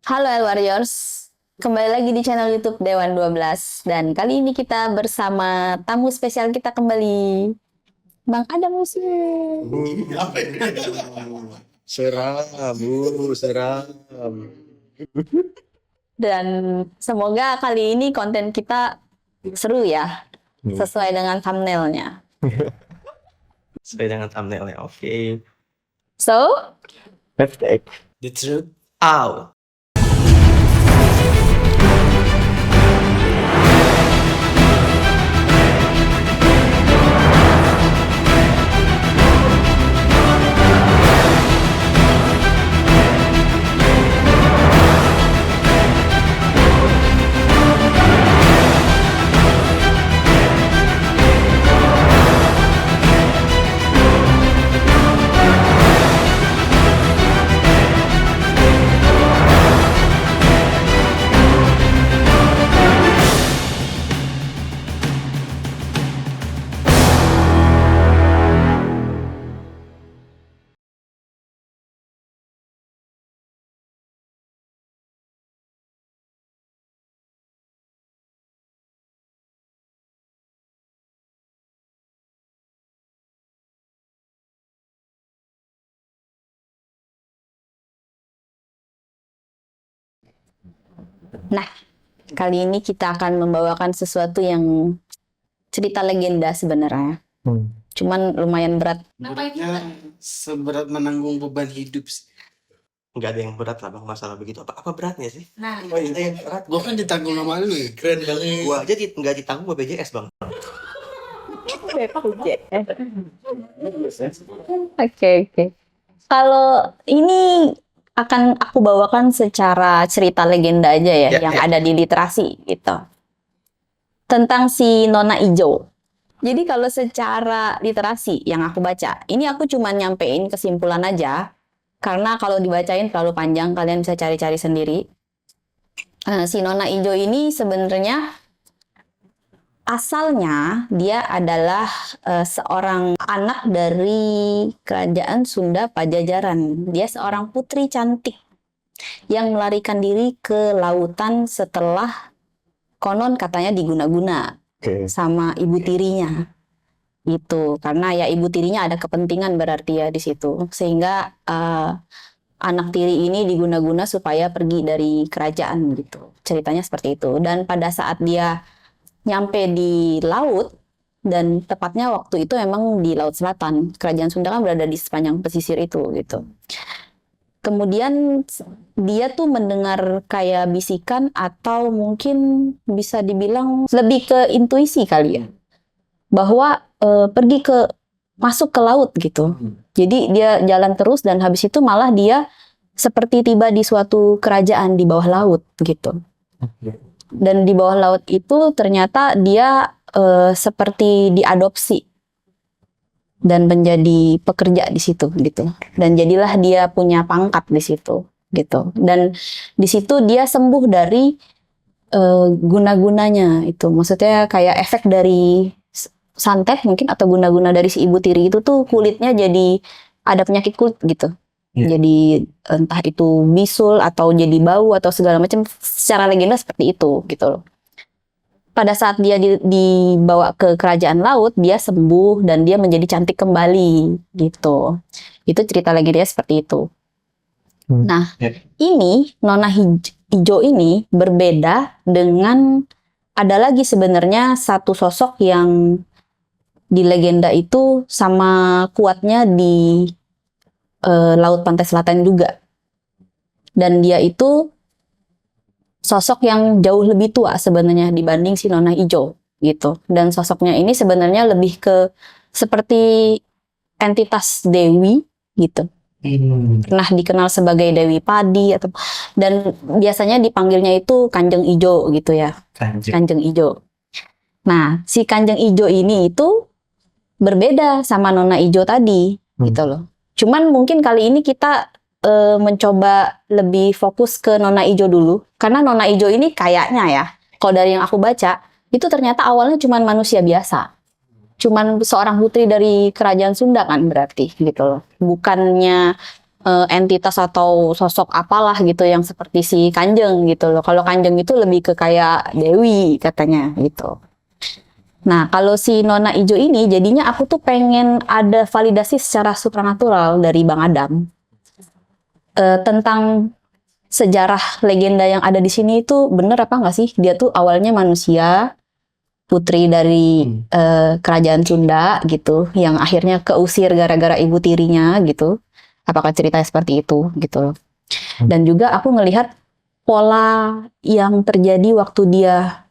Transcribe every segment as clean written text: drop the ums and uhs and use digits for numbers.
Halo El Warriors, kembali lagi di channel YouTube Dewan 12 dan kali ini kita bersama tamu spesial kita kembali, Bang Adam Muslim. Apa ini? Seram, seram. Dan semoga kali ini konten kita seru ya, sesuai dengan thumbnailnya. Sesuai dengan thumbnailnya, oke. So, Let's take The truth out. nah kali ini kita akan membawakan sesuatu yang cerita legenda sebenarnya. Cuman lumayan berat. Beratnya seberat menanggung beban hidup sih. Nggak ada yang berat lah bang, masalah begitu. Apa beratnya sih? Nah, Oh itu yang berat. Gua kan ditanggung sama lu ya. Keren banget. Gua aja nggak ditanggung BPJS bang. Oke. Kalau ini akan aku bawakan secara cerita legenda aja ya, yang ada di literasi gitu. Tentang si Nona Ijo. Jadi kalau secara literasi yang aku baca, ini aku cuma nyampein kesimpulan aja. Karena kalau dibacain terlalu panjang, kalian bisa cari-cari sendiri. Si Nona Ijo ini sebenarnya asalnya dia adalah seorang anak dari kerajaan Sunda Pajajaran. Dia seorang putri cantik yang melarikan diri ke lautan setelah konon katanya diguna-guna sama ibu tirinya. Itu karena ya ibu tirinya ada kepentingan berarti ya di situ. Sehingga anak tiri ini diguna-guna supaya pergi dari kerajaan gitu. Ceritanya seperti itu. Dan pada saat dia nyampe di laut, dan tepatnya waktu itu emang di Laut Selatan. Kerajaan Sunda kan berada di sepanjang pesisir itu gitu. Kemudian dia tuh mendengar kayak bisikan atau mungkin bisa dibilang lebih ke intuisi kali ya. Bahwa masuk ke laut gitu. Jadi dia jalan terus dan habis itu malah dia seperti tiba di suatu kerajaan di bawah laut gitu. Dan di bawah laut itu ternyata dia seperti diadopsi dan menjadi pekerja di situ gitu. Dan jadilah dia punya pangkat di situ gitu. Dan di situ dia sembuh dari guna-gunanya itu. Maksudnya kayak efek dari santet mungkin atau guna-guna dari si ibu tiri itu tuh kulitnya jadi ada penyakit kulit gitu. Jadi entah itu bisul atau jadi bau atau segala macam, secara legenda seperti itu gitu loh. Pada saat dia dibawa ke kerajaan laut, dia sembuh dan dia menjadi cantik kembali gitu. Itu cerita legendanya seperti itu. Nah, ini Nona Ijo ini berbeda dengan ada lagi sebenarnya satu sosok yang di legenda itu sama kuatnya di Laut Pantai Selatan juga. Dan dia itu sosok yang jauh lebih tua sebenarnya dibanding si Nona Ijo gitu. Dan sosoknya ini sebenarnya lebih ke seperti entitas dewi gitu. Pernah dikenal sebagai Dewi Padi atau dan biasanya dipanggilnya itu Kanjeng Ijo gitu ya. Kanjeng Ijo. Nah, si Kanjeng Ijo ini itu berbeda sama Nona Ijo tadi gitu loh. Cuman mungkin kali ini kita mencoba lebih fokus ke Nona Ijo dulu. Karena Nona Ijo ini kayaknya ya, kalau dari yang aku baca, itu ternyata awalnya cuman manusia biasa. Cuman seorang putri dari kerajaan Sunda kan berarti gitu loh. Bukannya entitas atau sosok apalah gitu yang seperti si Kanjeng gitu loh. Kalau Kanjeng itu lebih ke kayak Dewi katanya gitu. Nah, kalau si Nona Ijo ini jadinya aku tuh pengen ada validasi secara supranatural dari Bang Adam tentang sejarah legenda yang ada di sini itu bener apa nggak sih? Dia tuh awalnya manusia, putri dari kerajaan Sunda gitu, yang akhirnya keusir gara-gara ibu tirinya gitu. Apakah ceritanya seperti itu gitu. Dan juga aku ngelihat pola yang terjadi waktu dia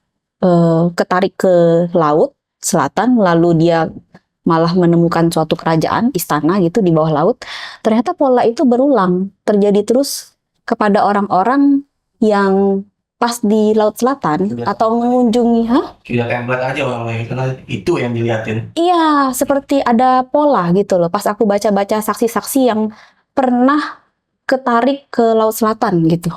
ketarik ke laut selatan, lalu dia malah menemukan suatu kerajaan, istana gitu di bawah laut. Ternyata pola itu berulang, terjadi terus kepada orang-orang yang pas di laut selatan atau mengunjungi, Tidak template aja orang lain karena itu yang diliatin. Iya, seperti ada pola gitu loh. Pas aku baca-baca saksi-saksi yang pernah ketarik ke Laut Selatan gitu.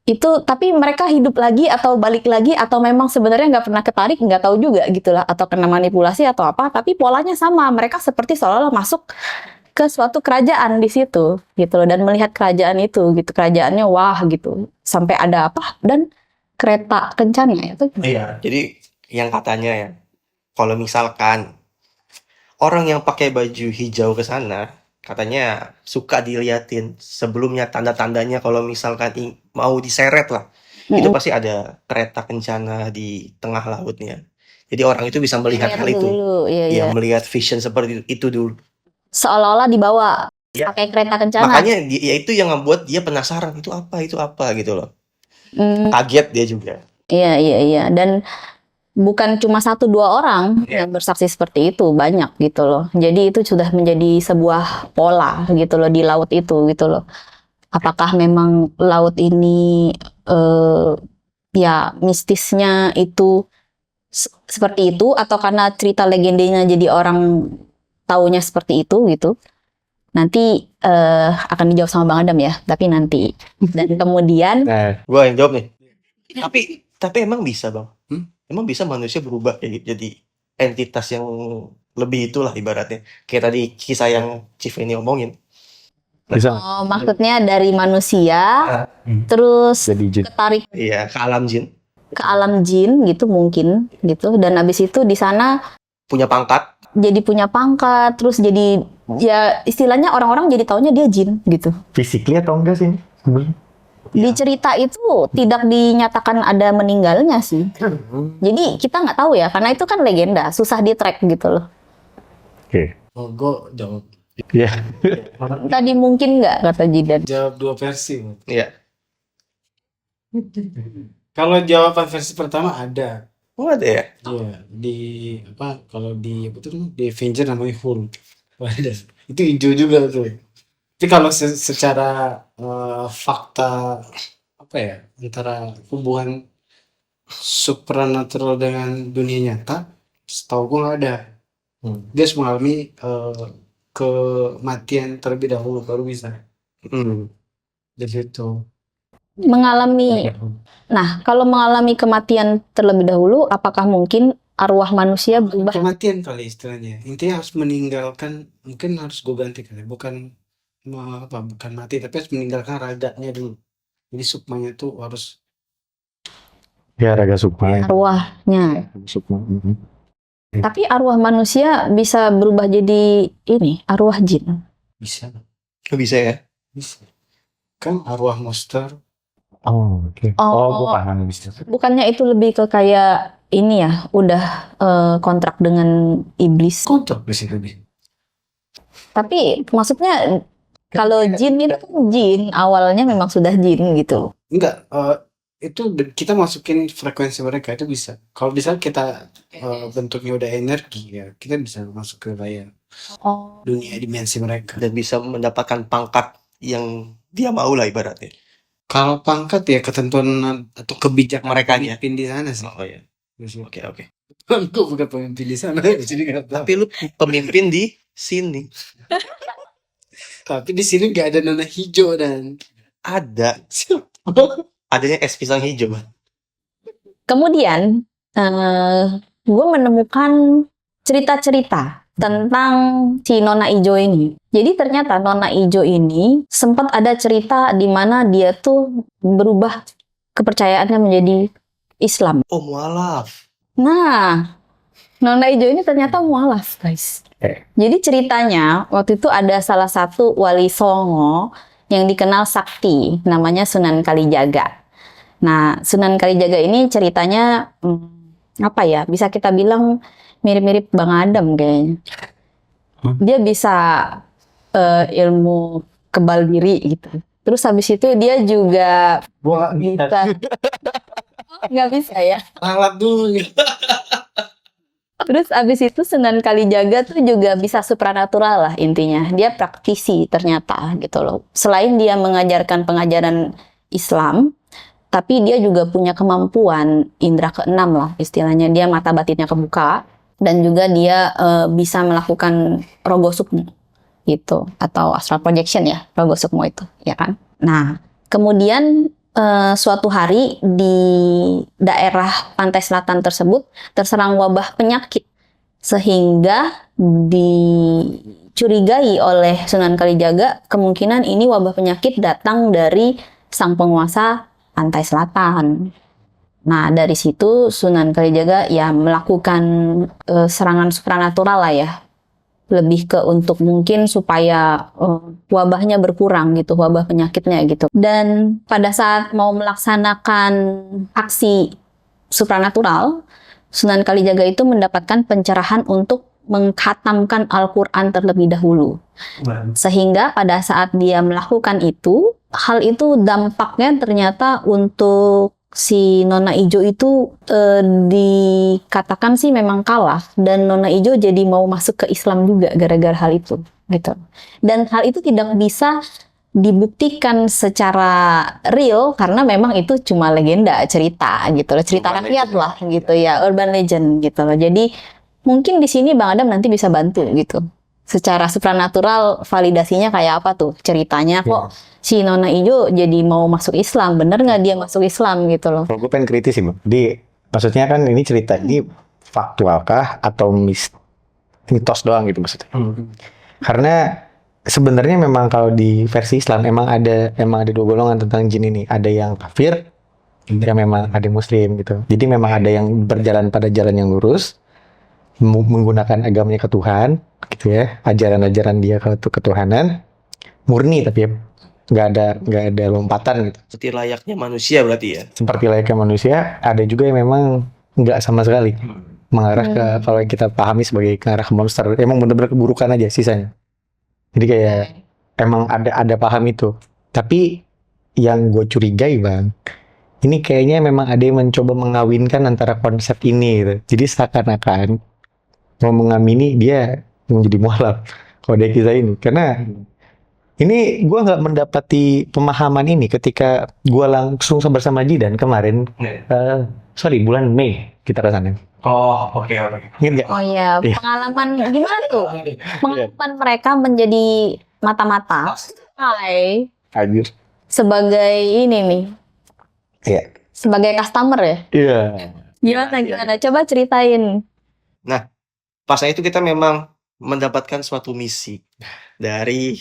Itu, tapi mereka hidup lagi atau balik lagi atau memang sebenarnya nggak pernah ketarik, nggak tahu juga gitu lah. Atau kena manipulasi atau apa. Tapi polanya sama. Mereka seperti seolah-olah masuk ke suatu kerajaan di situ gitu loh. Dan melihat kerajaan itu gitu. Kerajaannya wah gitu. Sampai ada apa? Dan kereta kencana ya. Iya, jadi yang katanya ya, kalau misalkan orang yang pakai baju hijau ke sana, katanya suka diliatin sebelumnya tanda-tandanya kalau misalkan mau diseret lah. Itu pasti ada kereta kencana di tengah lautnya. Jadi orang itu bisa melihat hal itu. Dulu, iya. Ya, melihat vision seperti itu dulu. Seolah-olah dibawa Ya. pakai kereta kencana. Makanya ya itu yang membuat dia penasaran, itu apa gitu loh. Kaget dia juga. Iya. Dan bukan cuma 1-2 orang yang bersaksi seperti itu, banyak gitu loh. Jadi itu sudah menjadi sebuah pola gitu loh di laut itu gitu loh. Apakah memang laut ini ya mistisnya itu seperti itu atau karena cerita legendanya jadi orang taunya seperti itu gitu. Nanti akan dijawab sama Bang Adam ya, tapi nanti. Dan kemudian Gua yang jawab nih. Tapi emang bisa, Bang? Emang bisa manusia berubah kayak gitu, jadi entitas yang lebih itulah ibaratnya. Kayak tadi kisah yang Chief ini omongin. Bisa. maksudnya dari manusia terus Jadi jin. ketarik Iya, ke alam jin. ke alam jin gitu mungkin gitu, dan habis itu di sana Punya pangkat. jadi punya pangkat, terus jadi ya istilahnya orang-orang jadi taunya dia jin gitu. Fisiknya atau enggak sih? Sebenarnya. Di cerita itu tidak dinyatakan ada meninggalnya sih. Jadi kita nggak tahu ya, karena itu kan legenda, susah di track gitu loh. Oke. Oh, gue jawab Iya. Tadi mungkin nggak kata Jidan. jawab 2 versi. Iya. Kalau jawaban versi pertama ada. Oh, ada ya? Iya, di apa? Kalau di apa tuh di Avenger namanya Hulk. Ada. Itu hijau juga tuh. Tapi kalau secara fakta apa ya antara hubungan supernatural dengan dunia nyata, setahu gue nggak ada. Dia harus mengalami kematian terlebih dahulu baru bisa. Dari situ. Mengalami. Nah, kalau mengalami kematian terlebih dahulu, apakah mungkin arwah manusia berubah? Kematian kali istilahnya. Intinya harus meninggalkan, mungkin harus gue ganti kali. Bukan bukan mati, tapi harus meninggalkan raganya dulu. Jadi sukmanya tuh harus Ya, raga sukma. Arwahnya. Sukma. Tapi arwah manusia bisa berubah jadi ini, arwah jin. bisa. Bisa ya? Bisa. Kan arwah monster. Oh, oke. Gue paham bisa. Bukannya itu lebih ke kayak ini ya, udah kontrak dengan iblis. Kontrak di situ nih. Tapi maksudnya kalau jin itu kan jin, awalnya memang sudah jin gitu. Enggak, itu kita masukin frekuensi mereka itu bisa. Kalau bisa kita bentuknya udah energi ya, kita bisa masuk ke kayak dunia dimensi mereka. Dan bisa mendapatkan pangkat yang dia mau lah ibaratnya. Kalau pangkat ya ketentuan atau kebijakan Mereka aja. pemimpin di sana sih. Oh iya. Oke. Gue bukan pemimpin di sana, di sini nggak tahu. Tapi lu pemimpin di sini. Tapi di sini nggak ada nona hijau dan Ada. Adanya es pisang hijau. Kemudian gue menemukan cerita-cerita tentang si Nona Ijo ini. Jadi ternyata Nona Ijo ini sempat ada cerita di mana dia tuh berubah kepercayaannya menjadi Islam. Oh, mualaf. Nah, Nona Ijo ini ternyata mualaf, guys. Jadi ceritanya waktu itu ada salah satu wali Songo yang dikenal sakti, namanya Sunan Kalijaga. Nah, Sunan Kalijaga ini ceritanya apa ya? Bisa kita bilang mirip-mirip Bang Adam kayaknya. Dia bisa ilmu kebal diri gitu. Terus habis itu dia juga Gua bisa. Nggak bisa ya. Ralat dulu nih. Terus abis itu Sunan Kalijaga tuh juga bisa supranatural lah intinya. Dia praktisi ternyata gitu loh. Selain dia mengajarkan pengajaran Islam, tapi dia juga punya kemampuan indera keenam lah istilahnya. Dia mata batinnya kebuka dan juga dia bisa melakukan rogo sukmo gitu atau astral projection ya, rogo sukmo itu, ya kan? Nah, kemudian suatu hari di daerah pantai selatan tersebut terserang wabah penyakit sehingga dicurigai oleh Sunan Kalijaga kemungkinan ini wabah penyakit datang dari sang penguasa pantai selatan. Nah, dari situ Sunan Kalijaga ya melakukan serangan supranatural lah ya. Lebih ke untuk mungkin supaya wabahnya berkurang gitu, wabah penyakitnya gitu. Dan pada saat mau melaksanakan aksi supranatural, Sunan Kalijaga itu mendapatkan pencerahan untuk mengkhatamkan Al-Quran terlebih dahulu. Sehingga pada saat dia melakukan itu, hal itu dampaknya ternyata untuk si Nona Ijo itu dikatakan sih memang kalah dan Nona Ijo jadi mau masuk ke Islam juga gara-gara hal itu gitu. Dan hal itu tidak bisa dibuktikan secara real karena memang itu cuma legenda cerita gitu loh, cerita Urban rakyat legend. lah gitu ya, urban legend gitu loh. Jadi mungkin di sini Bang Adam nanti bisa bantu gitu. Secara supranatural validasinya kayak apa tuh ceritanya kok si Nona Ijo jadi mau masuk Islam, bener nggak dia masuk Islam gitu loh. Kalau gue pengen kritis sih, Bang. Maksudnya kan ini cerita ini faktualkah atau mitos doang gitu maksudnya? Karena sebenarnya memang kalau di versi Islam emang ada dua golongan tentang jin ini. Ada yang kafir, yang memang ada yang muslim gitu. Jadi memang ada yang berjalan pada jalan yang lurus, menggunakan agamanya ke Tuhan, gitu ya, ajaran-ajaran dia ke ketuhanan, murni tapi ya, nggak ada lompatan gitu. Seperti layaknya manusia berarti ya. Seperti layaknya manusia, ada juga yang memang nggak sama sekali mengarah ke kalau yang kita pahami sebagai ke arah ke monster. Emang benar-benar keburukan aja sisanya. Jadi kayak emang ada paham itu. Tapi yang gue curigai Bang, ini kayaknya memang ada yang mencoba mengawinkan antara konsep ini gitu. Jadi seakan-akan mau mengamini dia menjadi mualaf kalau dia kisah ini. Karena ini gue nggak mendapati pemahaman ini ketika gue langsung bersama Jidan kemarin. Bulan Mei kita kesana. Oh, oke. Ingat nggak? Oh iya, Iya. pengalaman gimana tuh? Pengalaman mereka menjadi mata-mata. Hai, Anjir. sebagai ini nih, Iya. sebagai customer ya. Iya. Gimana? Coba ceritain. Pas itu kita memang mendapatkan suatu misi dari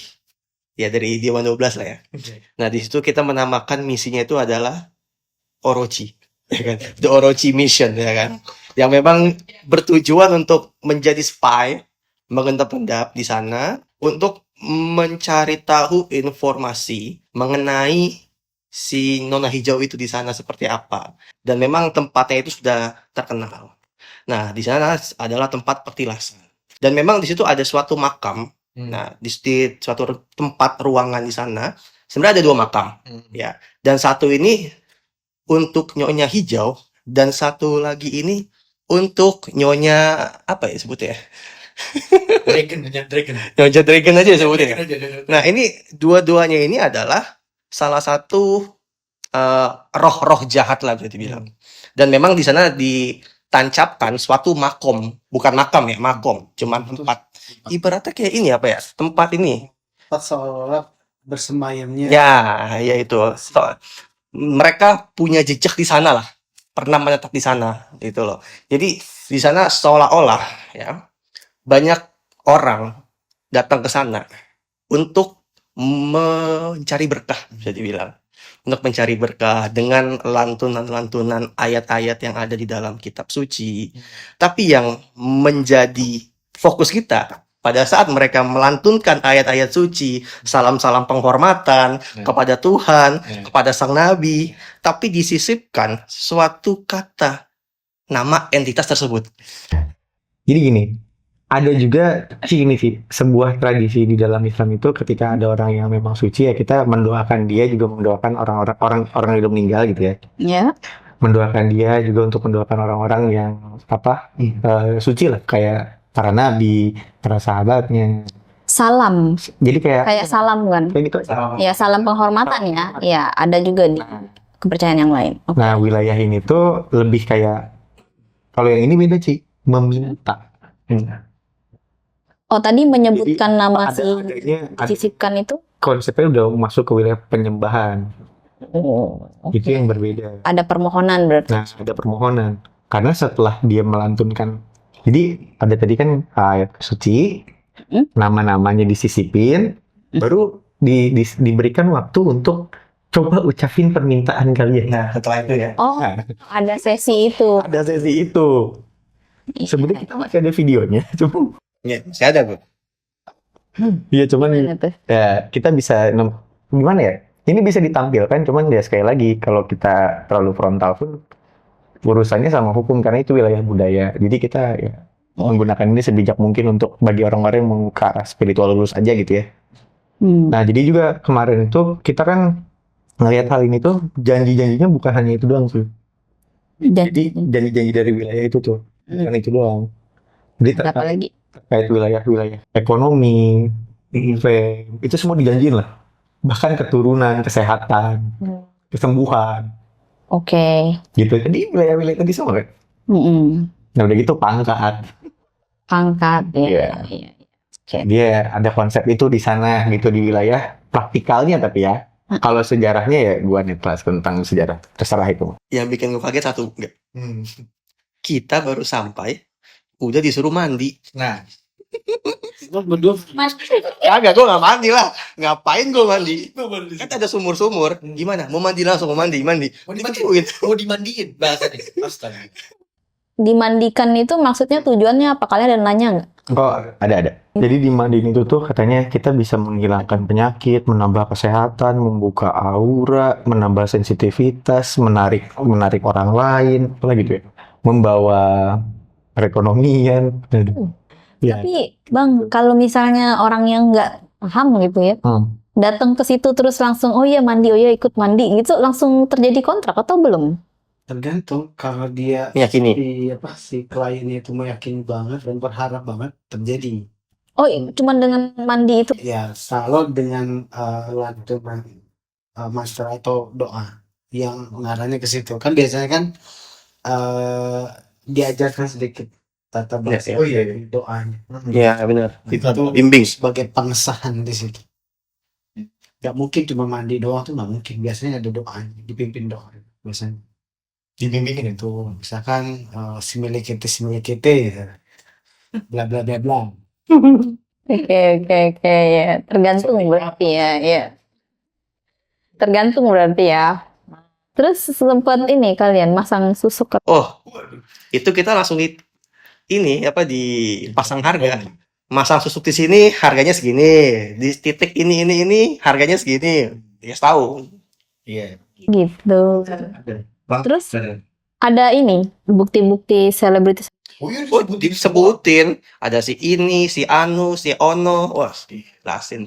Dewan 12 lah ya. Nah, di situ kita menamakan misinya itu adalah Orochi, ya kan? The Orochi Mission, ya kan? Yang memang bertujuan untuk menjadi spy, mengendap-endap di sana untuk mencari tahu informasi mengenai si Nona Hijau itu di sana seperti apa. Dan memang tempatnya itu sudah terkenal. Nah, di sana adalah tempat petilasan. Dan memang di situ ada suatu makam. Nah, di suatu tempat ruangan di sana sebenarnya ada 2 makam, ya. Dan satu ini untuk Nyonya Hijau dan satu lagi ini untuk Nyonya apa ya sebutnya? Dragon. Nyonya Dragon aja sebutnya. Nah, ini dua-duanya ini adalah salah satu roh-roh jahat lah bisa dibilang. Dan memang di sana ditancapkan suatu makom, bukan makam ya, makom, cuman tempat. Ibaratnya kayak ini apa ya? Tempat ini. Pas seolah bersemayamnya. Ya itu. Mereka punya jejak di sana lah. Pernah menetap di sana gitu loh. Jadi di sana seolah-olah ya banyak orang datang ke sana untuk mencari berkah, bisa dibilang. Untuk mencari berkah dengan lantunan-lantunan ayat-ayat yang ada di dalam kitab suci. Tapi yang menjadi fokus kita pada saat mereka melantunkan ayat-ayat suci, salam-salam penghormatan kepada Tuhan, kepada sang nabi, tapi disisipkan suatu kata nama entitas tersebut. Jadi gini, ada juga ini sih sebuah tradisi di dalam Islam itu ketika ada orang yang memang suci ya kita mendoakan dia juga mendoakan orang yang udah meninggal gitu ya. Ya. Mendoakan dia juga untuk mendoakan orang-orang yang suci lah kayak para nabi, para sahabatnya. Salam. Jadi Kayak salam kan? kayak gitu. Ya, salam penghormatan ya. Ya, ada juga di kepercayaan yang lain. Oke. Nah, wilayah ini tuh lebih kayak kalau yang ini beda sih, meminta. Oh, tadi menyebutkan nama si adanya disisipkan itu? konsepnya udah masuk ke wilayah penyembahan. Oh, Itu yang berbeda. ada permohonan berarti. Nah, ada permohonan. Karena setelah dia melantunkan, jadi ada tadi kan ayat suci, nama-namanya disisipin, baru diberikan waktu untuk coba ucapin permintaan kalian. Nah, setelah itu ya. Oh, Nah, ada sesi itu. ada sesi itu. Sebenarnya kita masih ada videonya, cuma Ya, saya ada, Bu. iya cuman Gimana tuh? ya kita bisa gimana ya? Ini bisa ditampilkan, cuman ya sekali lagi kalau kita terlalu frontal pun urusannya sama hukum karena itu wilayah budaya. Jadi kita ya menggunakan ini sebijak mungkin untuk bagi orang-orang yang mau ke arah spiritual lulus aja gitu ya. Nah, jadi juga kemarin itu kita kan ngelihat hal ini tuh janji-janjinya bukan hanya itu doang tuh. Jadi janji-janji dari wilayah itu tuh bukan itu doang. Jadi Ada apa lagi? terkait wilayah-wilayah ekonomi, fame, itu semua dijanjiin lah. Bahkan keturunan, kesehatan, kesembuhan, Oke. gitu. Jadi wilayah-wilayah tadi semua kan. Nah udah gitu pangkat. Pangkat ya. Iya. Iya. Dia ada konsep itu di sana gitu di wilayah praktikalnya tapi ya. Kalau sejarahnya ya gua nih kelas tentang sejarah. Terserah itu. Yang bikin gue kaget satu, enggak. Kita baru sampai, udah disuruh mandi. Nah, lo berdua Kagak, gue gak mandi lah. Ngapain gue mandi? Kan ada sumur-sumur. Gimana? Mau mandi langsung, mau mandi. mau dimandiin, mau dimandiin bahasanya. Astaga. Dimandikan itu maksudnya tujuannya apa? Kalian ada nanya nggak? Oh, ada. Jadi di mandiin itu tuh katanya kita bisa menghilangkan penyakit, menambah kesehatan, membuka aura, menambah sensitivitas, menarik orang lain, apa gitu ya. Membawa perekonomian. Ya. Tapi Bang, kalau misalnya orang yang nggak paham gitu ya, datang ke situ terus langsung, oh iya mandi, oh iya ikut mandi gitu, langsung terjadi kontrak atau belum? Tergantung kalau dia Meyakini. si kliennya itu meyakini banget dan berharap banget terjadi. Oh, cuman dengan mandi itu? Ya, selalu dengan lantunan mantra atau doa yang ngarahnya ke situ. Kan biasanya kan diajarkan sedikit tata bahasa doanya. Iya, benar. Itu Bimbing. sebagai pengesahan di situ. Gak mungkin cuma mandi doang tuh nggak mungkin. Biasanya ada doanya, dipimpin doa biasanya. Dibimbingin itu, misalkan simile kete gitu. Bla bla bla bla. Oke, ya. Tergantung berarti ya. Tergantung berarti ya. Terus sempat ini kalian masang susuk ke Oh, itu kita langsung dipasang harga. Masang susuk di sini harganya segini, di titik ini harganya segini. Ya tahu. Iya. gitu. Terus ada ini bukti-bukti selebritis. Oh iya, Oh, disebutin ada si ini, si Anu, si Ono. Wah, dijelasin.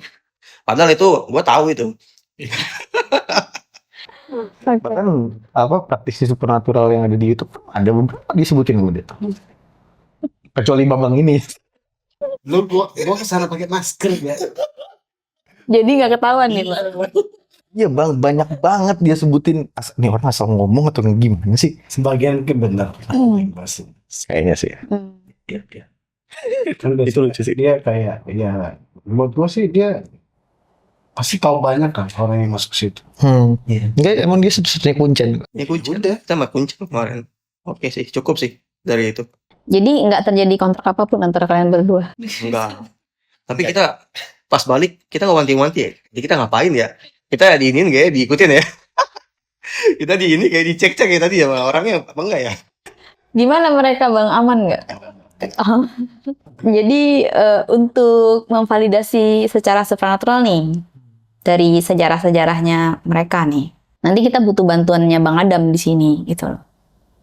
Padahal itu gua tahu itu. Bahkan praktisi supernatural yang ada di YouTube ada beberapa disebutin kemudian. Kecuali Bambang ini. Lu gua kesana pakai masker ya. Jadi nggak ketahuan nih, Bang. Iya bang, banyak banget dia sebutin. Nih orang asal ngomong atau gimana sih? Sebagian ke benar. Kayaknya sih. Iya. Kan itu lucu sih. dia kayak ya menurut gua sih dia pasti tahu banyak kan orang yang masuk situ. Enggak, emang dia satu-satunya kuncen. Ya kuncen udah sama kuncen kemarin. Oke sih, cukup sih dari itu. Jadi nggak terjadi kontrak apapun antara kalian berdua. Enggak. Tapi kita pas balik kita ngewanti-wanti ya. Jadi kita ngapain ya? Kita diinin gak ya? Diikutin ya? Kita diini kayak dicek-cek ya tadi ya orangnya apa enggak ya? Gimana mereka Bang, aman nggak? Oh. Jadi untuk memvalidasi secara supranatural nih dari sejarah-sejarahnya mereka nih. Nanti kita butuh bantuannya Bang Adam di sini gitu loh.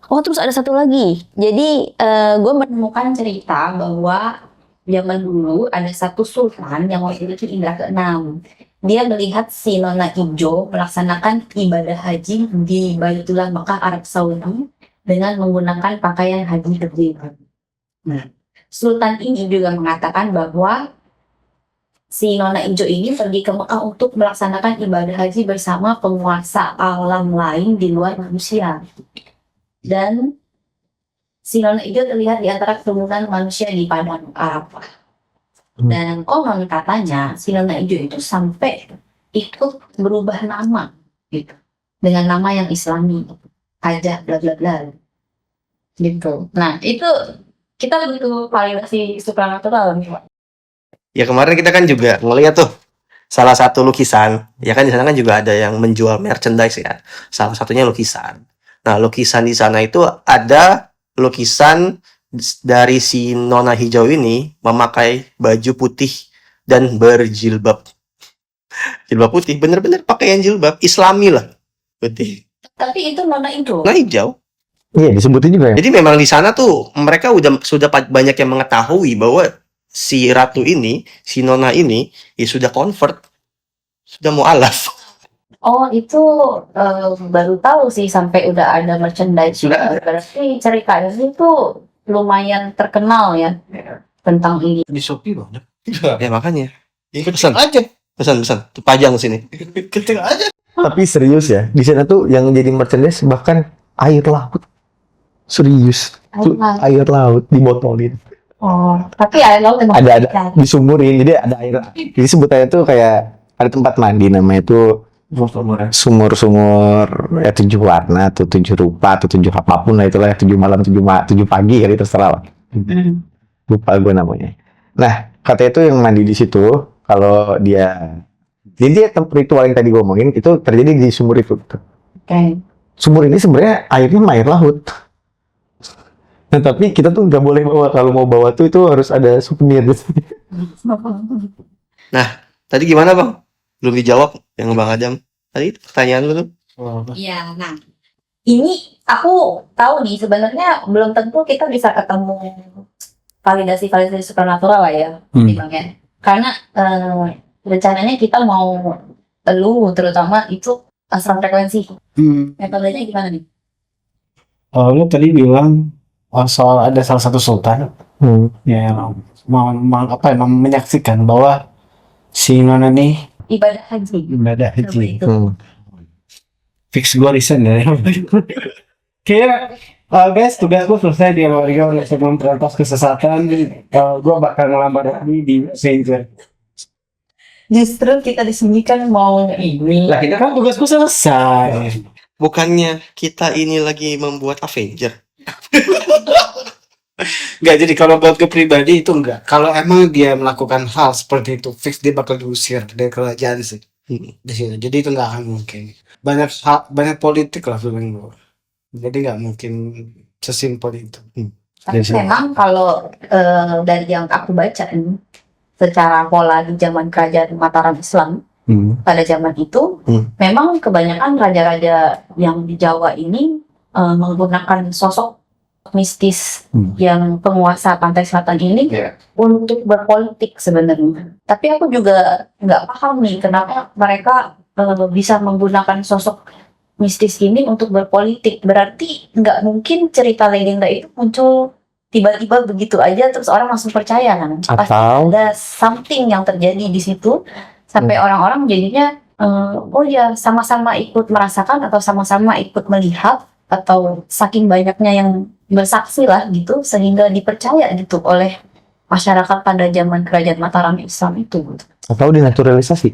Oh terus ada satu lagi. Jadi gue menemukan cerita bahwa zaman dulu ada satu sultan yang memiliki indera keenam. Dia melihat si Nona Ijo melaksanakan ibadah haji di Baitullah Makkah Arab Saudi dengan menggunakan pakaian haji terjebak. Nah, Sultan ini juga mengatakan bahwa si Nona Ijo ini pergi ke Mekah untuk melaksanakan ibadah haji bersama penguasa alam lain di luar manusia. Dan si Nona Ijo terlihat di antara kerumunan manusia di padang Arafah. Dan konon katanya si Nona Ijo itu sampai ikut berubah nama gitu. Dengan nama yang islami. Hajah bla bla bla. Gitu. Nah, itu kita butuh validasi supranatural nih, Pak. Ya kemarin kita kan juga ngeliat tuh salah satu lukisan. Ya kan di sana kan juga ada yang menjual merchandise ya. Salah satunya lukisan. Nah, lukisan di sana itu ada lukisan dari si Nona Hijau ini memakai baju putih dan berjilbab. Jilbab putih, bener-bener pakaian jilbab Islami lah. Putih. Tapi itu Nona Ijo. Nah, hijau. Iya disebutin juga ya. Jadi memang di sana tuh mereka sudah banyak yang mengetahui bahwa si ratu ini, si Nona ini, ya sudah convert, sudah mualaf. Oh itu baru tahu sih sampai udah ada merchandise. Sudah ada. Berarti cerita ini tuh lumayan terkenal ya tentang ini. Di Shopee banyak. Ya makanya. Ketik Pesan. aja. Pesan, tuh pajang sini. Ketik aja. Tapi serius ya, di sana tuh yang jadi merchandise bahkan air laut. Serius. Tuh, air laut dibotolin. Oh tapi air laut emang Ada disumurin. Jadi ada air. Jadi sebutannya tuh kayak ada tempat mandi namanya itu sumur ya 7 warna atau 7 rupa atau 7 apapun lah itulah ya 7 malam 7 pagi kali terserah lah. Lupa gue namanya. Nah katanya itu yang mandi di situ kalau dia jadi ritual yang tadi gue omongin itu terjadi di sumur itu. Okay. Sumur ini sebenarnya airnya air laut. Nah tapi kita tuh nggak boleh bawa, kalau mau bawa tuh itu harus ada souvenir. Tadi gimana Bang? Belum dijawab yang Bang Adam. Tadi pertanyaan lu tuh. Iya, nah ini aku tahu nih sebenarnya belum tentu kita bisa ketemu validasi supernatural lah ya, Bang ya. Karena rencananya kita mau terutama itu asal frekuensi. Metodenya gimana nih? Lu tadi bilang soal ada salah satu sultan ya yang menyaksikan bahwa si Nona nih Ibadah haji. ibadah haji. Itu. Fix gue resign ya. Kayak guys, tugas gue selesai di keluarga oleh sebelum memberantas kesesatan. Gue bakal ngelamar lagi di Avenger. Justru kita disembunyikan mau ini. Lah kita kan tugas gue selesai. Bukannya kita ini lagi membuat Avenger. Enggak, jadi kalau buat gue pribadi itu enggak. Kalau emang dia melakukan hal seperti itu, fix dia bakal diusir dari kerajaan sih. Di sini. Jadi itu enggak akan mungkin. Banyak politik lah feeling gue. Jadi enggak mungkin sesimpel itu. Tapi memang kalau dari yang aku baca ini, secara pola di zaman kerajaan Mataram Islam pada zaman itu, memang kebanyakan raja-raja yang di Jawa ini menggunakan sosok mistis yang penguasa pantai selatan ini untuk berpolitik sebenarnya. Tapi aku juga nggak paham nih kenapa mereka bisa menggunakan sosok mistis ini untuk berpolitik. Berarti nggak mungkin cerita legenda itu muncul tiba-tiba begitu aja terus orang langsung percaya kan? Pasti ada something yang terjadi di situ sampai orang-orang jadinya oh ya sama-sama ikut merasakan atau sama-sama ikut melihat atau saking banyaknya yang bersaksi lah gitu sehingga dipercaya gitu oleh masyarakat pada zaman kerajaan Mataram Islam itu. Atau dinaturalisasi.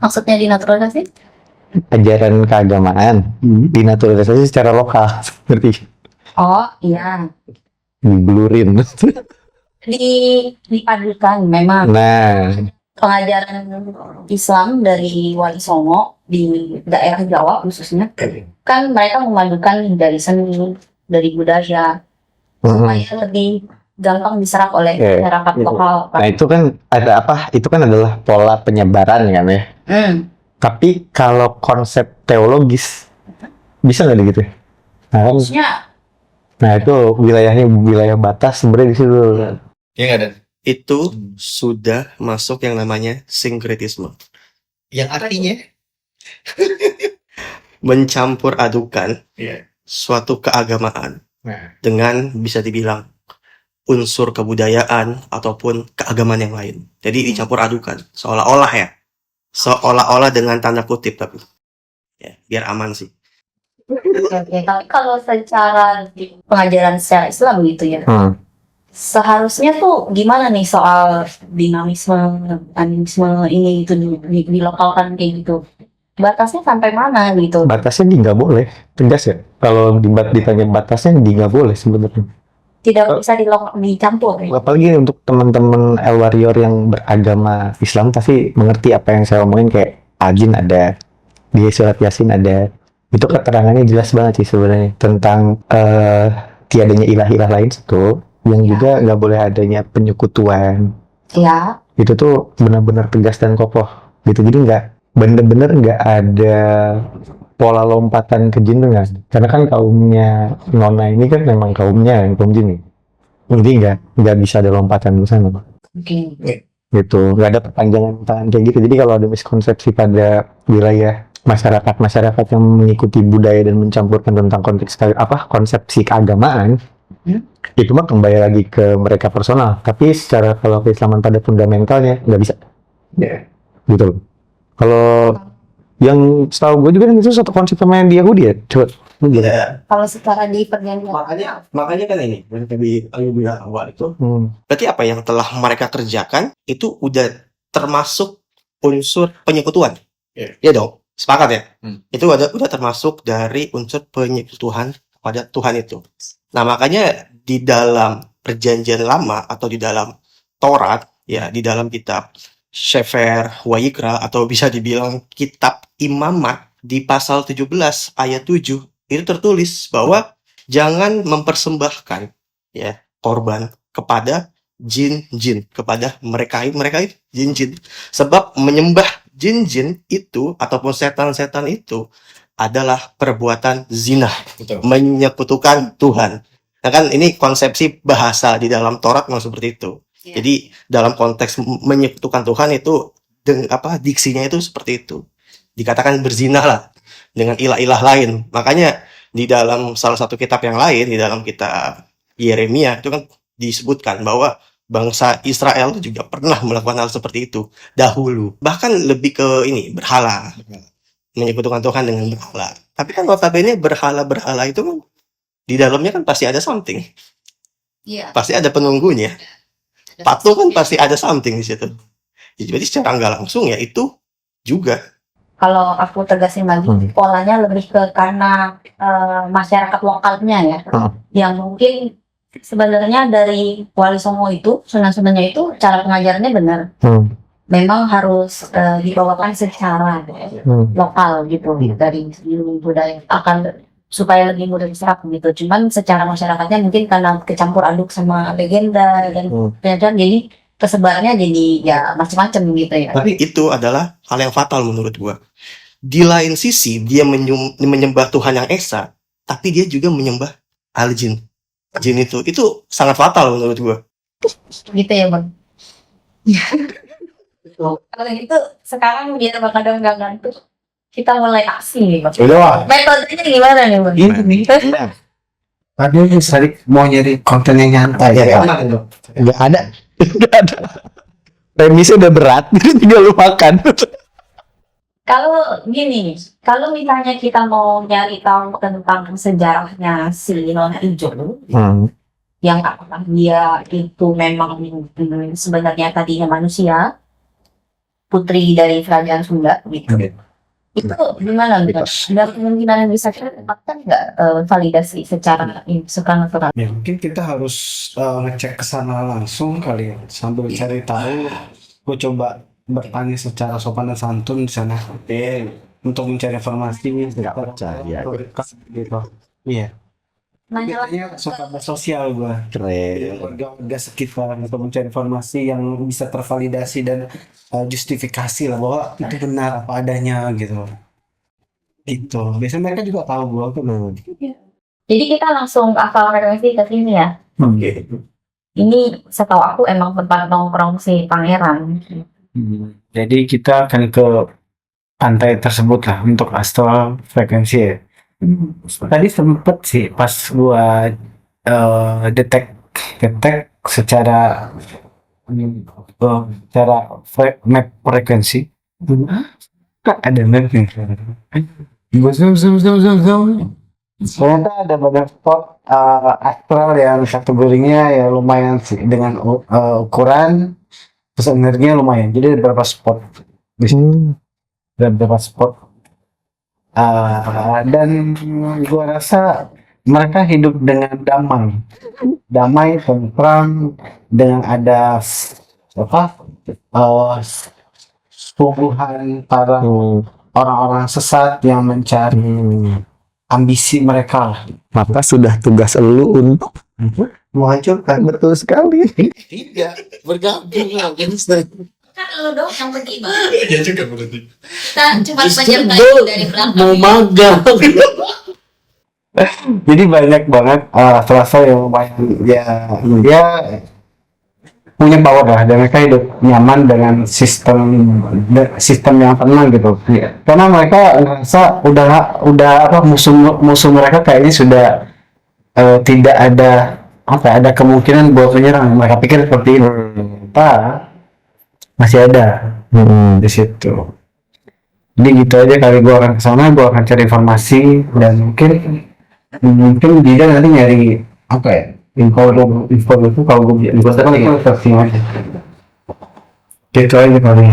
Maksudnya dinaturalisasi? Ajaran keagamaan dinaturalisasi secara lokal seperti. Oh iya. diblurin. Dipadukan memang Nah, pengajaran Islam dari Wali Songo di daerah Jawa khususnya kan mereka memadukan dari seni, dari budaya supaya lebih gampang diserap oleh Iya. masyarakat lokal. nah itu kan ada apa? Itu kan adalah pola penyebaran kan ya. Tapi kalau konsep teologis bisa nggak gitu? Nah, kan, Maksudnya nah itu wilayah batas sebenarnya di situ. Ya nggak, Dan? Itu sudah masuk yang namanya sinkretisme. Yang artinya Mencampur adukan Iya. suatu keagamaan Nah. dengan bisa dibilang unsur kebudayaan ataupun keagamaan yang lain. Jadi dicampur adukan. Seolah-olah ya. Seolah-olah dengan tanda kutip tapi. Ya, biar aman sih. Oke, tapi kalau secara pengajaran secara Islam gitu ya, seharusnya tuh gimana nih soal dinamisme, animisme ini itu dilokalkan kayak gitu? Batasnya sampai mana gitu? Batasnya nggak boleh, tegas ya. Kalau ditanya batasnya nggak boleh sebenarnya. Tidak bisa dicampur. Ya? Apalagi untuk teman-teman El Warrior yang beragama Islam pasti mengerti apa yang saya omongin, kayak Ajin ada, di surat Yasin ada. Itu keterangannya jelas banget sih sebenarnya tentang tiadanya ilah-ilah lain satu, yang juga nggak boleh adanya penyekutuan. Ya. Itu tuh benar-benar tegas dan kokoh gitu. Jadi bener-bener nggak ada pola lompatan ke jin tuh nggak. Karena kan kaumnya Nona ini kan memang kaum jin nih. Jadi nggak bisa ada lompatan ke sana. Oke. Gitu, nggak ada perpanjangan tangan kayak gitu. Jadi kalau ada miskonsepsi pada wilayah masyarakat yang mengikuti budaya dan mencampurkan tentang konsepsi keagamaan, itu mah kembali lagi ke mereka personal. Tapi secara kalau keislaman pada fundamentalnya nggak bisa. Gitu loh. Kalau yang setahu gue juga kan itu satu konsep pemain di Yahudi ya. Coba. Kalau secara di perjanjian. Makanya kan ini yang tadi Ayu bilang awal itu. Berarti apa yang telah mereka kerjakan itu udah termasuk unsur penyekutuan. Iya dong. Sepakat ya? Itu udah termasuk dari unsur penyekutuan pada Tuhan itu. Nah, makanya di dalam perjanjian lama atau di dalam Taurat, ya di dalam kitab Sefer Wayikra atau bisa dibilang kitab Imamat di pasal 17 ayat 7 itu tertulis bahwa jangan mempersembahkan ya korban kepada jin-jin, kepada mereka itu jin-jin, sebab menyembah jin-jin itu ataupun setan-setan itu adalah perbuatan zina. Betul. Menyekutukan Tuhan. Nah kan ini konsepsi bahasa di dalam Taurat memang seperti itu. Ya. Jadi dalam konteks menyekutukan Tuhan itu diksinya itu seperti itu. Dikatakan berzina lah dengan ilah-ilah lain. Makanya di dalam salah satu kitab yang lain, di dalam kitab Yeremia itu kan disebutkan bahwa bangsa Israel itu juga pernah melakukan hal seperti itu dahulu. Bahkan lebih ke ini, berhala. Menyekutukan Tuhan dengan berhala. Tapi kan notabene berhala-berhala itu kan di dalamnya kan pasti ada something. Iya. Pasti ada penunggunya. Patung kan pasti ada something di situ. Jadi secara nggak langsung ya itu juga. Kalau aku tegasin lagi, polanya lebih ke karena masyarakat lokalnya ya, yang mungkin sebenarnya dari Wali Songo itu, sunan-sunannya itu cara pengajarannya benar. Memang harus dibawakan secara lokal gitu, dari budaya akan supaya lebih mudah diserap gitu. Cuman secara masyarakatnya mungkin karena kecampur aduk sama legenda dan penyajian, jadi kesebarannya jadi ya macam-macam gitu ya. Tapi itu adalah hal yang fatal menurut gua. Di lain sisi dia menyembah Tuhan yang esa, tapi dia juga menyembah al-jin. Jin itu sangat fatal menurut gua. Gitu ya Bang. Kalau gitu sekarang biar Bang Adam nggak ngantuk, kita mulai aksi nih Bang. Udah. Metodenya gimana nih Bang? Ini tadi mau nyari konten yang nyantai ya. Nggak ada. Premisnya udah berat, jadi tinggal lu makan. Kalau gini, kalau misalnya kita mau nyari tahu tentang sejarahnya si Nona Ijo, yang apakah dia itu memang sebenarnya tadinya manusia, putri dari kerajaan Sunda gitu. Itu gimana Bang? Ada kemungkinan yang bisa kita dapatkan nggak validasi secara supranatural? Ya mungkin kita harus ngecek ke sana langsung kali ya, sambil cari tahu. Gue coba bertanya secara sopan dan santun di sana. Untuk mencari informasi Nggak percaya. gitu. Iya. Nanya Biasanya suka bersosial gue. Keren. Warga-warga sekitar untuk mencari informasi yang bisa tervalidasi dan justifikasi lah bahwa itu benar apa adanya gitu. Gitu. Biasanya mereka juga tahu gue tuh. Jadi kita langsung asal frekuensi ke sini ya. Oke. Ini setahu aku emang tempat nongkrong si pangeran. Jadi kita akan ke pantai tersebut lah untuk astral frekuensi ya. Tadi sempet sih pas gua detek secara map frekuensi. Kak ada map nih. Gua zoom. Ternyata ada banyak spot astral yang kategorinya ya lumayan sih dengan ukuran terus energinya lumayan. Jadi ada beberapa spot di sini. Ada beberapa spot dan gua rasa mereka hidup dengan damai, tentram, dengan ada uh, suguhan para orang-orang sesat yang mencari ambisi mereka. Maka sudah tugas elu untuk Menghancurkan. betul sekali. Tidak bergabung lah, Kan lu dong yang pergi Bang. ya juga berarti. Kita cuma Justru menyertai gua dari belakang. mau magang. Jadi banyak banget terasa yang lumayan ya punya power lah dan mereka hidup nyaman dengan sistem yang tenang gitu. Karena mereka ngerasa udah apa musuh mereka kayaknya sudah tidak ada kemungkinan buat menyerang. Mereka pikir seperti itu. Masih ada di situ. Jadi gitu aja kali gua akan kesana, gua akan cari informasi dan mungkin dia nanti nyari apa ya info itu kalau gue itu searching aja gitu aja paling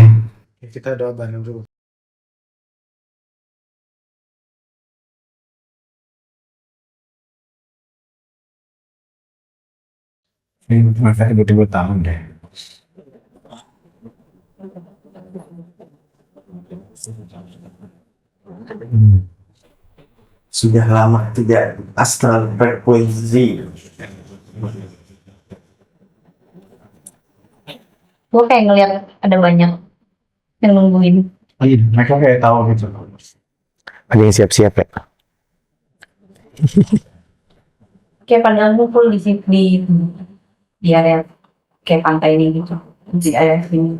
kita doa bareng dulu. Ini makanya gue tahun deh. Sudah lama tidak astral frekuensi. Gue kayak ngeliat ada banyak yang nungguin. Mereka kayak tahu gitu. Ada yang siap-siap ya. Kayak padahal ngumpul di area kayak pantai ini gitu. Di area sini.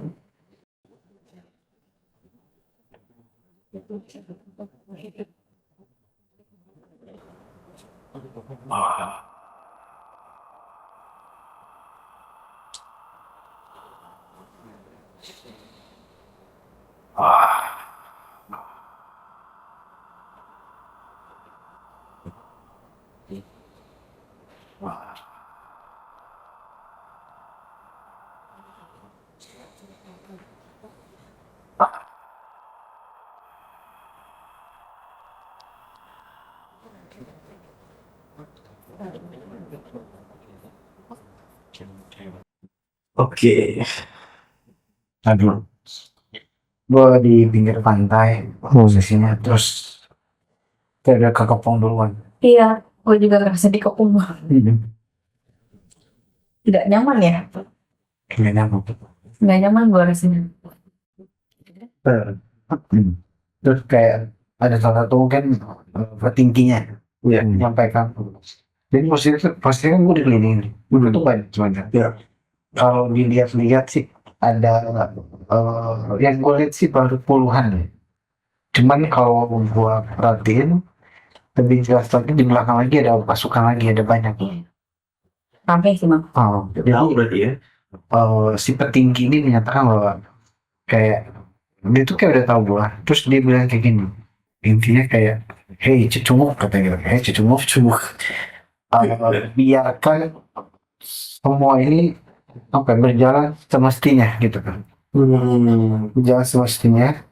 Oke. Aduh. Gue di pinggir pantai posisinya terus kayak ada kekepung duluan. Iya, gue juga ngerasa dikepung. Tidak nyaman ya? Kayaknya nyamuk. Nggak nyaman gue rasanya. Terus kayak ada salah satu mungkin petingginya Iya. menyampaikan. Jadi posisinya kan gue dikelilingin. Gue tuh banyak sebenarnya. Iya. Kalau dilihat-lihat sih ada yang gue lihat sih baru puluhan ya. Cuman kalau gue perhatiin lebih jelas lagi di belakang lagi ada pasukan lagi ada banyak. Sampai sih Mang. Jadi Tahu berarti ya. si petinggi ini menyatakan bahwa kayak dia tuh kayak udah tahu gua terus dia bilang kayak gini intinya kayak hey cucunguk katanya gitu hey cucunguk biarkan semua ini apa berjalan semestinya gitu kan berjalan semestinya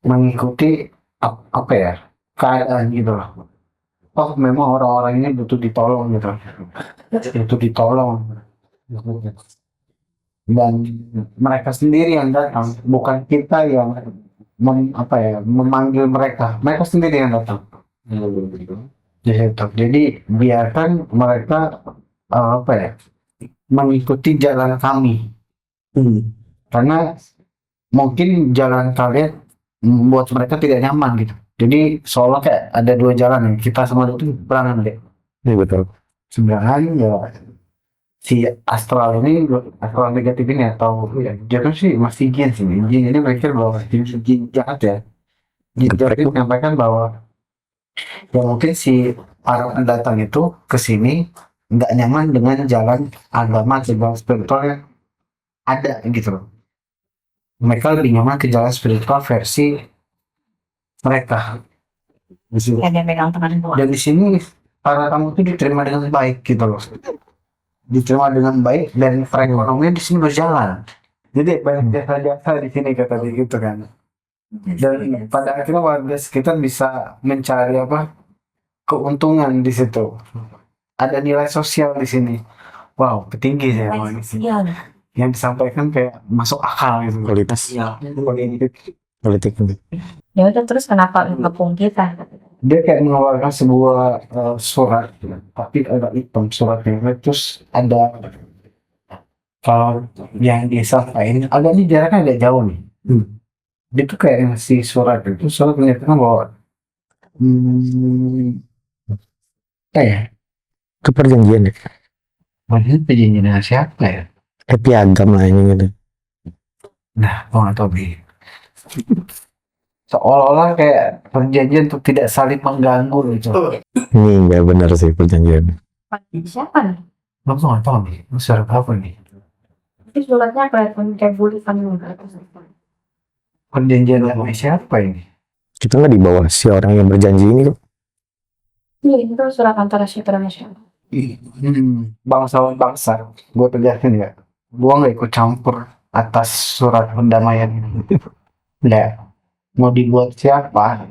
mengikuti apa ya, keadaan gitu loh. Oh memang orang-orang ini butuh ditolong gitu, butuh ditolong, dan mereka sendiri yang datang, bukan kita yang memanggil mereka, mereka sendiri yang datang di situ. Jadi biarkan mereka apa ya, mengikuti jalan kami. Karena mungkin jalan kalian membuat mereka tidak nyaman gitu. Jadi seolah kayak ada dua jalan nih, kita sama itu berangan deh. Iya betul. Sebenarnya ya si astral ini, astral negatif ini atau ya dia kan sih masih jin sih. Jin ini berpikir bahwa jin jahat ya. Jin jahat itu menyampaikan bahwa ya mungkin si para pendatang itu ke sini nggak nyaman dengan jalan agama atau jalan spiritual yang ada gitu loh. Mereka lebih nyaman ke jalan spiritual versi mereka. Di sini. Ya, dia megang tangan gua. Dan di sini para tamu itu diterima dengan baik gitu loh. Diterima dengan baik dan perekonomian di sini berjalan. Jadi banyak jasa-jasa di sini kata dia gitu kan. Dan pada akhirnya warga sekitar bisa mencari keuntungan di situ. Ada nilai sosial di sini. Wow, tinggi sih emang ini. Yang disampaikan kayak masuk akal gitu. Kualitas politik. Ya udah, terus kenapa ngepung kita? Dia kayak mengeluarkan sebuah surat, tapi agak hitam suratnya. Terus ada, kalau yang disampaikan agaknya jaraknya agak jauh nih. Dia tuh kayak ngasih surat itu, surat menyatakan bahwa Itu perjanjian ya. perjanjian dengan siapa ya? Piagam lah ini gitu. Nah, gua nggak tahu Bi. Seolah-olah kayak perjanjian untuk tidak saling mengganggu gitu. Ini nggak benar sih perjanjian. Siapa nih? Gua nggak tahu nih, ini surat apa nih? Ini suratnya kelihatan kayak bulikan. Perjanjian sama siapa ini? Kita nggak di bawah si orang yang berjanji ini kok. Iya, itu surat antara siapa dan siapa. Bangsawan bangsa, gue tegasin ya, gue nggak ikut campur atas surat perdamaian ini. Nggak, mau dibuat siapa,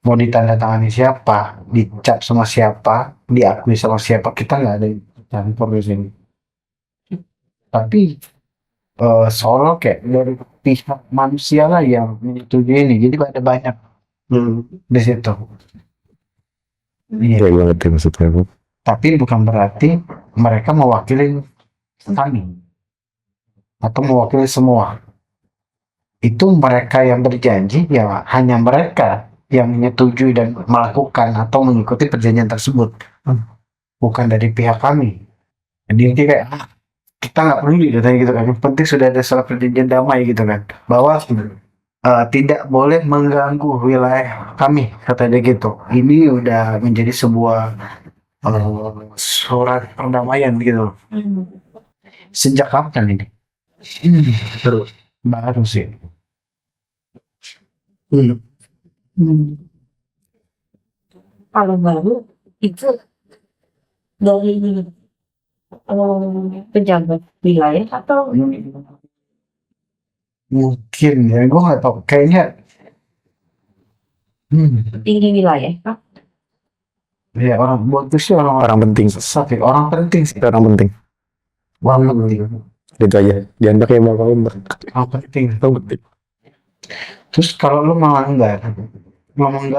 mau ditandatangani siapa, dicap sama siapa, diakui sama siapa, kita nggak ada yang campur di sini. Tapi soalnya kayak dari pihak manusia lah yang menyetujui ini, jadi ada banyak di situ. Iya. Iya gue ngerti maksudnya bu. Tapi bukan berarti mereka mewakili kami atau mewakili semua. Itu mereka yang berjanji, ya hanya mereka yang menyetujui dan melakukan atau mengikuti perjanjian tersebut, bukan dari pihak kami. Jadi ini kayak kita nggak peduli katanya gitu kan. Yang penting sudah ada surat perjanjian damai gitu kan, bahwa tidak boleh mengganggu wilayah kami katanya gitu. Ini udah menjadi sebuah surat perdamaian gitu. Sejak kapan ini? Terus baru sih. Kalau baru itu dari pejabat wilayah atau Mungkin ya, gue nggak tahu. Kayaknya tinggi wilayah? ya orang buat sih Orang penting. sesat ya. Orang penting sih. Orang penting. Orang penting. Itu aja. Jangan pakai mau Orang penting. Orang penting. Terus kalau lu melanggar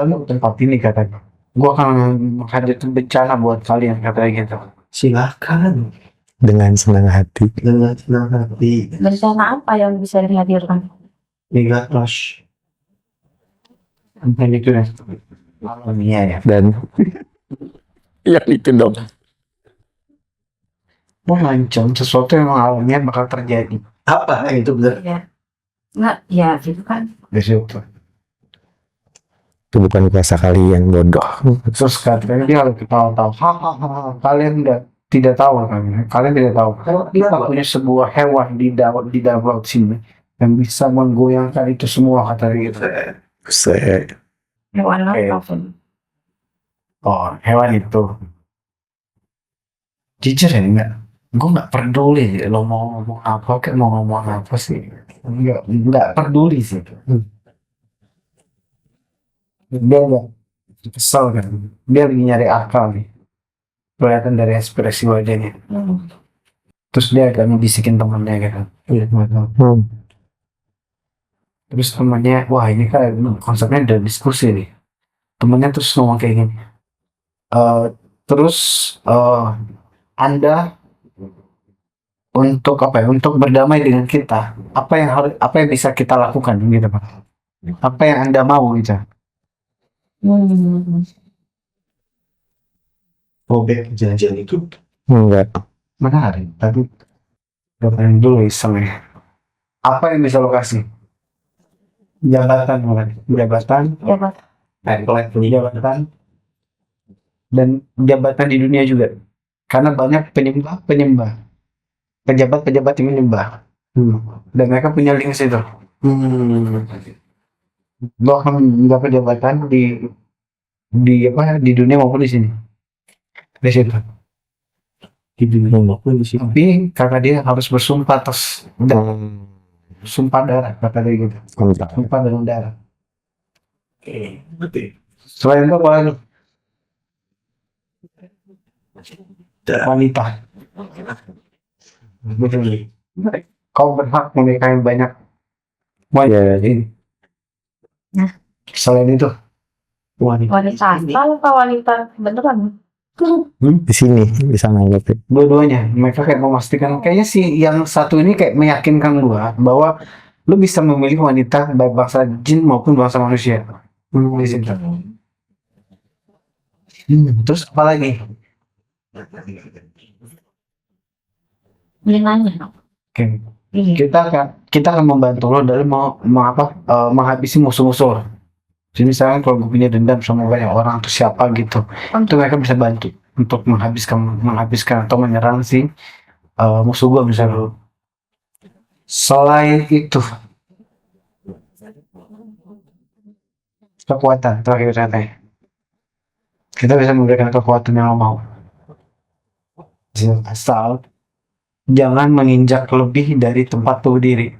lu tempat ini katanya, gua akan menghadirkan bencana buat kalian katanya gitu. Silakan Dengan senang hati. dengan senang hati. Bencana apa yang bisa dihadirkan? Mega Rush. Entah gitu ya. Alamiah ya. Dan ya itu dong. Mau ngancam sesuatu yang alamiah bakal terjadi. Apa itu bener? Ya, nggak, ya gitu kan. Di situ. Itu bukan kuasa kalian bodoh. Terus katanya dia harus tahu. Hahaha, kalian tidak tahu kan? Kalian tidak tahu. Kita punya sebuah hewan di dalam laut sini yang bisa menggoyangkan itu semua katanya gitu. Buset. Hewan Oke. apa? Oh, hewan itu. Jujur ya enggak. Gue nggak peduli lo mau ngomong apa, kayak mau ngomong apa sih. Enggak peduli sih. dia nggak kesel kan, dia lagi nyari akal nih, kelihatan dari ekspresi wajahnya. Terus dia agak ngebisikin temannya gitu. Iya, Hmm. terus temannya, wah ini kan konsepnya ada diskusi nih. Temannya terus ngomong kayak gini, "Eh, terus eh, Anda untuk apa ya? Untuk berdamai dengan kita, apa yang bisa kita lakukan gitu Pak? Apa yang Anda mau gitu?" Robek jalan itu Enggak. Menarik, tapi pertanyaan dulu iseng ya. Apa yang bisa lo kasih? Jabatan bukan? Jabatan, jabatan, dan jabatan di dunia juga. Karena banyak penyembah, pejabat-pejabat yang menyembah. Dan mereka punya link situ. Lo akan mendapat jabatan di dunia maupun di sini. Di situ. di dunia maupun di sini. Tapi karena dia harus bersumpah atas sumpah darah, kata dia gitu. Kontrak. Sumpah dengan darah. Oke, berarti Selain itu apa lagi? Wanita. Betul. Kau berhak menikahi banyak wanita ini. Nah. Selain itu, wanita Wanita asal apa wanita beneran? Di sini, di sana gitu. dua-duanya mereka kayak memastikan, kayaknya sih yang satu ini kayak meyakinkan gua bahwa lu bisa memilih wanita baik bangsa jin maupun bangsa manusia. Di situ. Terus apa lagi? Boleh nanya. Oke. Kita akan membantu lo dalam menghabisi musuh-musuh lo. Jadi misalnya kalau gue punya dendam sama banyak orang atau siapa gitu, itu mereka bisa bantu untuk menghabiskan atau menyerang si musuh gue misalnya. Selain itu, kekuatan terakhir katanya. Kita bisa memberikan kekuatan yang lo mau. Asal jangan menginjak lebih dari tempat lo berdiri.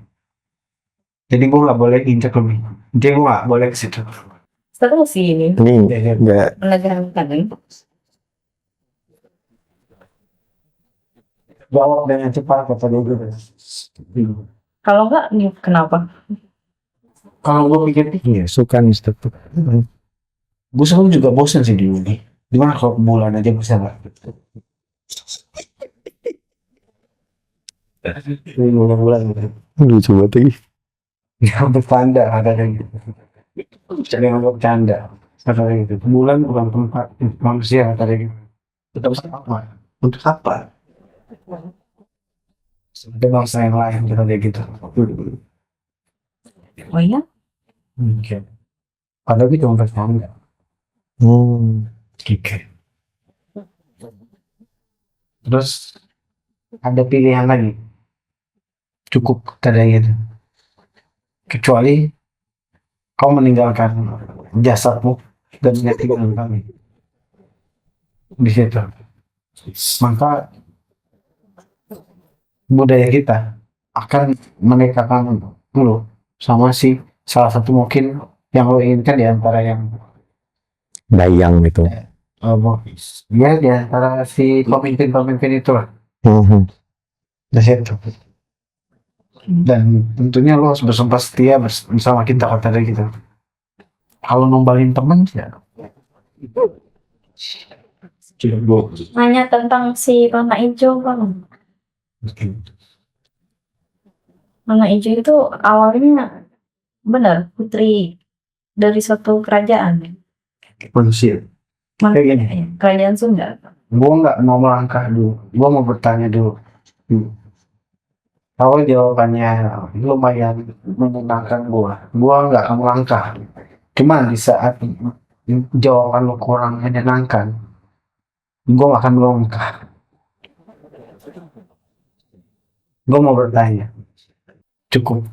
Jadi gue nggak boleh injak lebih. Jadi gue nggak boleh ke situ. Seru sih ini. Ini enggak. Menegangkan. Jawab dengan cepat kata dia gitu. Kalau enggak, nih, kenapa? Kalau gue pikir-pikir, Iya, suka nih step. gue selalu juga bosan sih di uni. Gimana kalau bulan aja bisa nggak? Bulan-bulan gitu. Lucu banget lagi. Yang bercanda ada kayak gitu. Jangan bercanda. Kata dia gitu. Bulan bukan tempat manusia kata dia gitu. untuk apa? Untuk apa? Sebagai bangsa yang lain kata dia gitu. Oh iya? Oke. Padahal itu cuma bercanda. Oke. Terus ada pilihan lagi. Cukup kata dia gitu. Kecuali kau meninggalkan jasadmu dan menyaksikan kami di situ. Maka budaya kita akan menikahkan lu sama si salah satu mungkin yang lo inginkan di antara yang Dayang gitu. ya di antara si pemimpin-pemimpin itu lah di situ. Dan tentunya lo harus bersumpah setia bersama kita kata dia gitu. Kalau nombalin temen ya Nanya tentang si Mama Ijo, Bang. Mama Ijo itu awalnya benar putri dari suatu kerajaan. Manusia. kayak gini. Kerajaan Sunda. Gue nggak mau melangkah dulu, gue mau bertanya dulu. Kalau jawabannya lumayan menyenangkan gue nggak akan melangkah. Cuman di saat jawaban lo kurang menyenangkan, gue nggak akan melangkah. Gue mau bertanya, cukup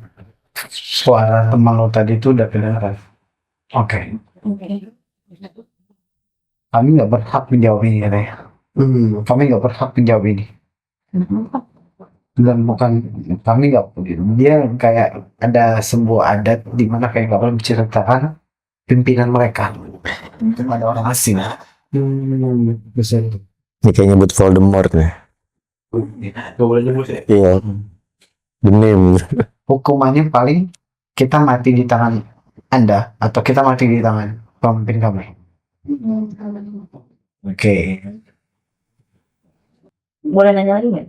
suara teman lo tadi itu udah kedengaran. Oke. Kami nggak berhak menjawab ini katanya. Kami nggak berhak menjawab ini. Dan bukan kami nggak, dia kayak ada sebuah adat di mana kayak nggak boleh menceritakan pimpinan mereka kepada orang asing. Bisa itu. Ini kayak nyebut Voldemort nih. Gak boleh nyebut ya. Iya. The name. Hukumannya paling kita mati di tangan Anda atau kita mati di tangan pemimpin kami. Oke. Boleh nanya lagi nggak?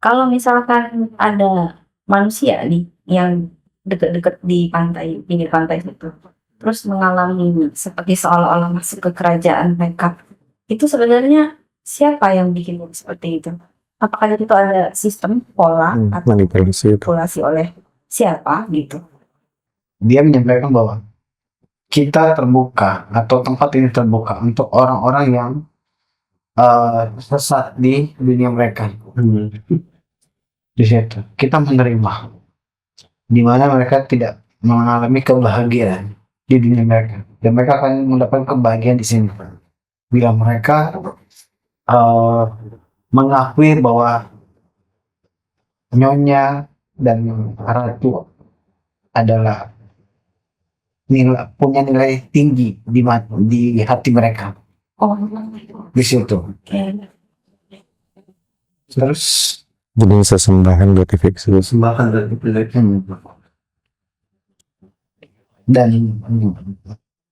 Kalau misalkan ada manusia nih yang deket-deket di pantai, pinggir pantai situ, terus mengalami seperti seolah-olah masuk ke kerajaan mereka, itu sebenarnya siapa yang bikin seperti itu? Apakah itu ada sistem pola atau Manipulasi itu. manipulasi oleh siapa gitu? Dia menyampaikan bahwa kita terbuka atau tempat ini terbuka untuk orang-orang yang sesat di dunia mereka. Di situ kita menerima, di mana mereka tidak mengalami kebahagiaan di dunia mereka, dan mereka akan mendapatkan kebahagiaan di sini bila mereka mengakui bahwa nyonya dan ratu adalah punya nilai tinggi di hati mereka. Oh, Di situ oke. terus Jadi sesembahan buat fix. Sembahan dari dan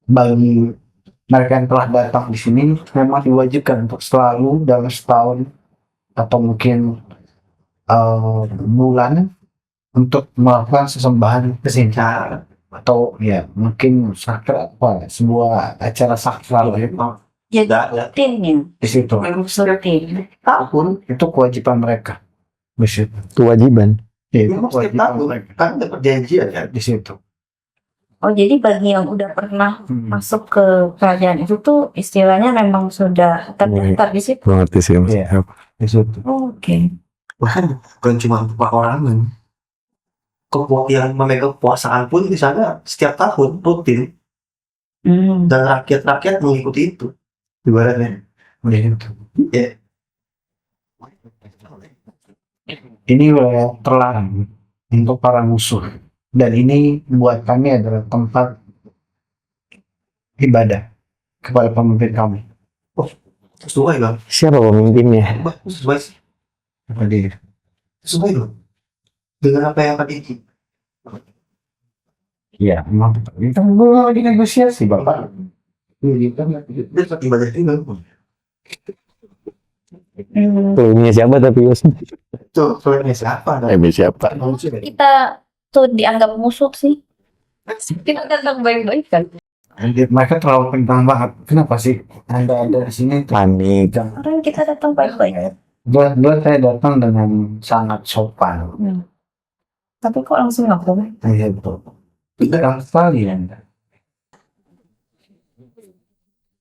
bagi mereka yang telah datang di sini memang diwajibkan untuk selalu dalam setahun atau mungkin bulan untuk melakukan sesembahan ke sini, atau ya mungkin sakral apa sebuah acara sakral Jadi rutin ya, di situ. rutin. tahun. Itu kewajiban mereka di situ. Kewajiban. Ya, itu Memang setiap kewajiban tahun mereka kan ada perjanjian ya. di situ. Oh, jadi bagi yang udah pernah masuk ke kerajaan itu tuh istilahnya memang sudah terdaftar di situ. Gue ngerti sih. Iya. Di situ. Oh, oke. Bahkan bukan cuma perorangan. Yang memegang kekuasaan pun di sana setiap tahun rutin, Hmm. dan rakyat mengikuti itu. Ibaratnya. Di situ. Iya. Ini wilayah terlarang untuk para musuh, dan ini buat kami adalah tempat ibadah kepada pemimpin kami. Sesuai bang. Siapa pemimpinnya? Sesuai. Apa dia? Sesuai dong. Dengan apa yang tadi. Iya, memang kita belum lagi negosiasi, Bapak. Dia tetap ibadah juga. Hmm. Pemimpinnya siapa tapi Yos? Itu soalnya siapa? Siapa? Kita tuh dianggap musuh sih. Kita datang baik-baik kan. Mereka terlalu kencang banget. Kenapa sih Anda ada di sini? Panik. Orang kita datang baik-baik. Buat saya datang dengan sangat sopan. Tapi kok langsung ngaku? Iya betul. Tidak sekali Anda.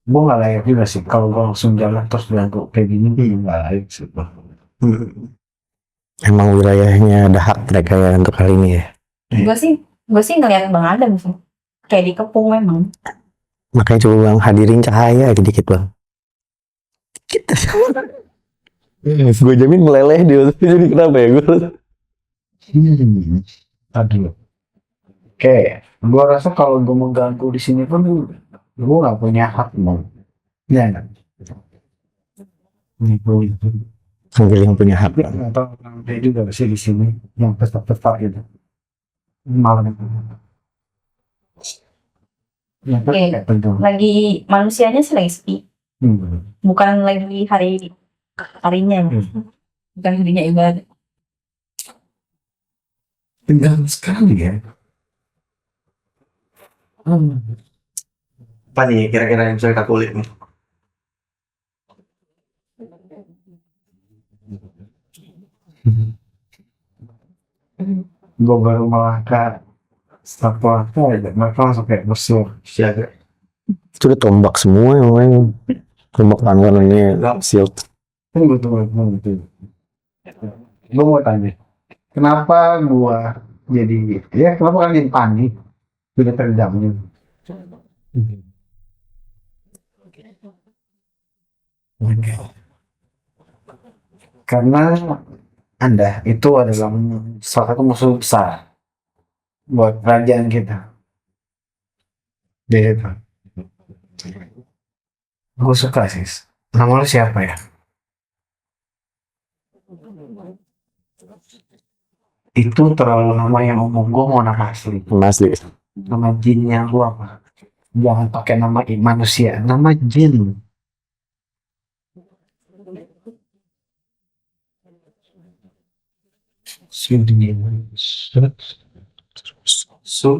Gue nggak layak juga sih kalau gue langsung jalan terus bilang kok kayak gini. Nggak layak sih. Emang wilayahnya ada hak mereka ya untuk kali ini ya. Gue sih ngeliat Bang Adam sih. Kayak dikepung memang. Makanya coba bang hadirin cahaya dikit bang. Kita gue jamin meleleh dia. Jadi kenapa ya gue? Aduh. Oke, gue rasa kalau gue mengganggu di sini pun gue nggak punya hak mau. Ya nggak. Panggil yang punya hak. Atau dia juga sih di sini yang tetap gitu. Malam itu. Ya, Oke. kayak penting. Lagi manusianya sih lagi sepi. Bukan lagi harinya. Bukan harinya ibadah. Tegang sekali ya. Apa nih kira-kira yang bisa kita kulik nih? Gue baru melangkah setelah melangkah aja mereka langsung kayak bersiul Siaga. Itu udah tombak semua yang lain. Tombak warnanya shield. tunggu gue mau tanya kenapa gue jadi kenapa kan jadi panik udah terjamnya karena Anda itu adalah salah satu musuh besar buat kerajaan kita. Gitu. Gue suka sih. Nama lu siapa ya? Itu terlalu nama yang umum. Gue mau nama asli. Asli. Nama jinnya gue apa? Jangan pakai nama manusia. Nama jin. Su.